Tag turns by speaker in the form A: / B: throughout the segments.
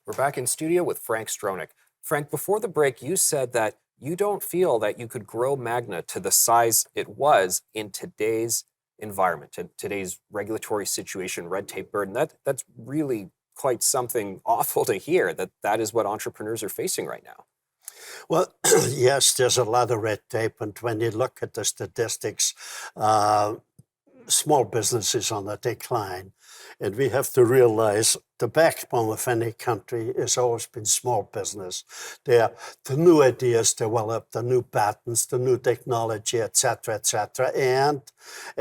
A: We're back in studio with Frank Stronach. Frank, before the break, you said that you don't feel that you could grow Magna to the size it was in today's environment, in today's regulatory situation, red tape burden. That's really quite something awful to hear, that is what entrepreneurs are facing right now.
B: Well, yes, there's a lot of red tape, and when you look at the statistics, small business is on a decline. And we have to realize the backbone of any country has always been small business. The new ideas developed, the new patents, the new technology, et cetera, et cetera. And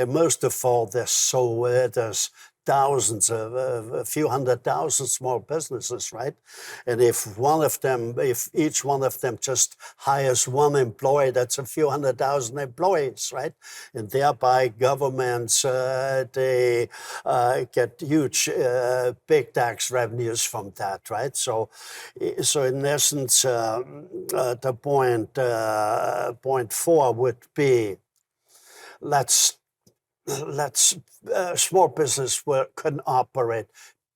B: most of all, there's thousands of a few 100,000 small businesses, right? And if each one of them just hires one employee, that's a few 100,000 employees, right? And thereby governments, they get huge big tax revenues from that, right? So in essence, the point four would be, let's small business can operate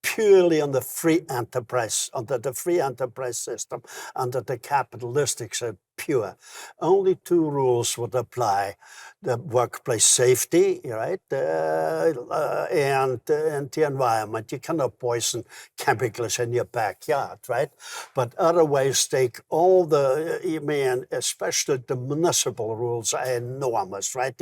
B: purely on the free enterprise, under the free enterprise system, under the capitalistic system, pure. Only two rules would apply: the workplace safety, right, and the environment. You cannot poison chemicals in your backyard, right? But otherwise, take all especially the municipal rules are enormous, right?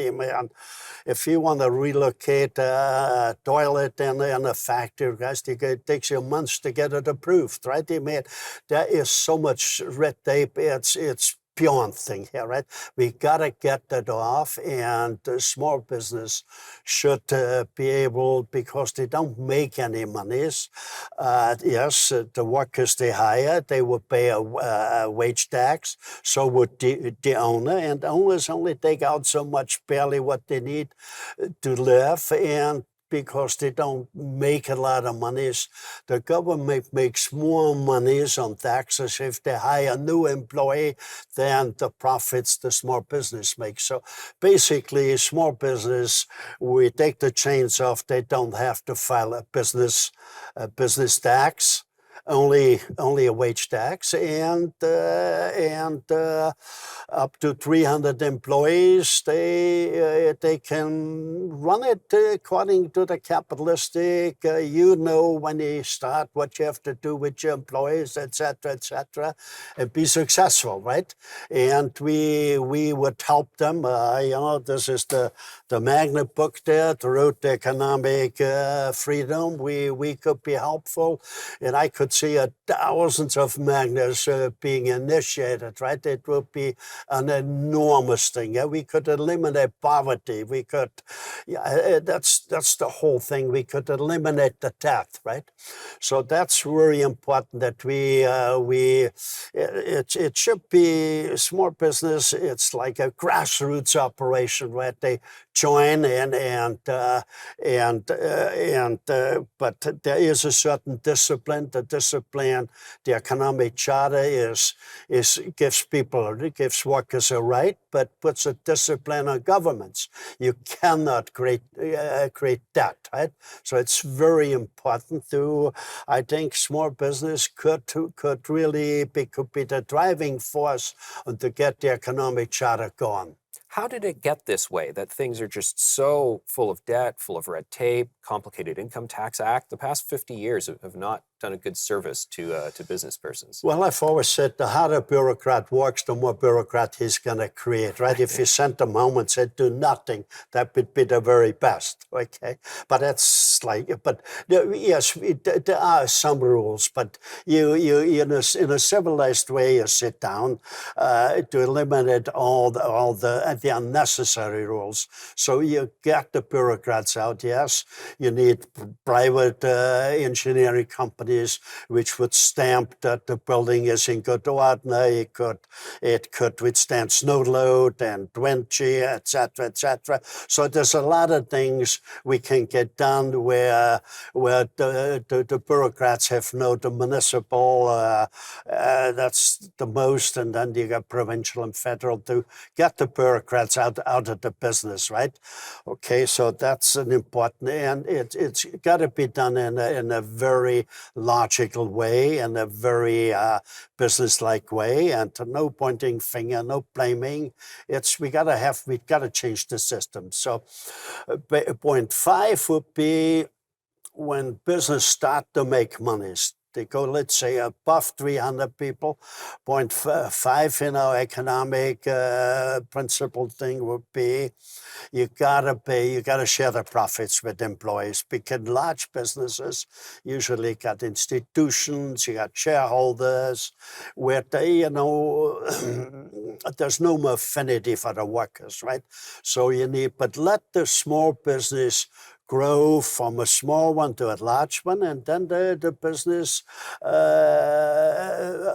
B: If you want to relocate a toilet in a factory, guys, it takes you months to get it approved, right? There is so much red tape. It's beyond thing here, right? We gotta get that off, and the small business should be able, because they don't make any monies. Yes, the workers they hire, they would pay a wage tax. So would the owner, and owners only take out so much, barely what they need to live, and because they don't make a lot of monies. The government makes more monies on taxes if they hire a new employee than the profits the small business makes. So basically, small business, we take the chains off. They don't have to file a business tax. Only a wage tax, and up to 300 employees, they can run it according to the capitalistic. When you start, what you have to do with your employees, et cetera, and be successful, right? And we would help them. This is the Magna book there, The Road to Economic Freedom. We could be helpful, and I could see thousands of Magnas being initiated, right? It would be an enormous thing. Yeah? We could eliminate poverty. We could, that's the whole thing. We could eliminate the debt, right? So that's very important that it should be small business. It's like a grassroots operation, right? They join but there is a certain discipline. The economic charter gives workers a right, but puts a discipline on governments. You cannot create debt, right? So it's very important I think small business could really be the driving force to get the economic charter going.
A: How did it get this way, that things are just so full of debt, full of red tape, complicated income tax act? The past 50 years have not done a good service to business persons.
B: Well, I've always said the harder a bureaucrat works, the more bureaucrat he's going to create, right? If you sent them home and said, do nothing, that would be the very best, okay? But yes, there are some rules, but you in a civilized way, you sit down to eliminate all the unnecessary rules. So you get the bureaucrats out, yes. You need private engineering companies which would stamp that the building is in good order. It could withstand snow load and wind shear, et cetera. So there's a lot of things we can get done where the bureaucrats have the municipal, that's the most, and then you got provincial and federal to get the bureaucrats out of the business, right? Okay, so that's an important, and it's got to be done in a very logical way and a very business-like way, and no pointing finger, no blaming. We gotta change the system. So, point five would be when business start to make money. They go, let's say, above 300 people. Point five in our economic principle thing would be you gotta share the profits with employees, because large businesses usually got institutions, you got shareholders, where there's no more affinity for the workers, right? So but let the small business grow from a small one to a large one, and then the business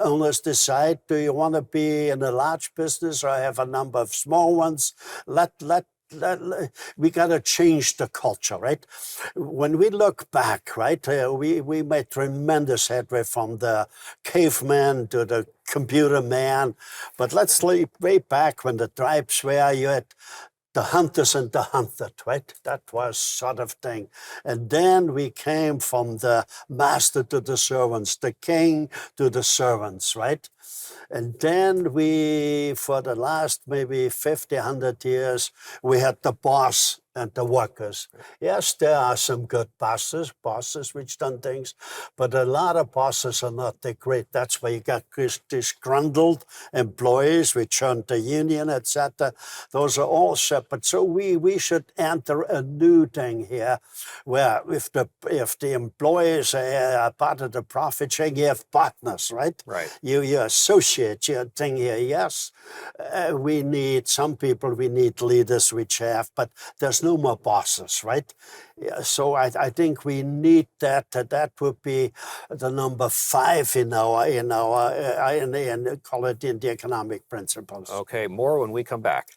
B: owners decide, do you want to be in a large business or have a number of small ones? We got to change the culture, right? When we look back, right, we made tremendous headway from the caveman to the computer man, but let's look way back when the tribes were, you had the hunters and the hunted, right? That was sort of thing. And then we came from the master to the servants, the king to the servants, right? And then for the last maybe 50, 100 years, we had the boss and the workers. Yes, there are some good bosses which done things, but a lot of bosses are not that great. That's why you got disgruntled employees, which joined the union, etc. Those are all separate. So we should enter a new thing here, where if the employees are part of the profit sharing, you have partners, right?
A: Right.
B: You associate your thing here. Yes, we need some people, we need leaders, which have, but there's no more bosses, right? Yeah, so I think we need that. That would be the number five in call it in the economic principles.
A: Okay, more when we come back.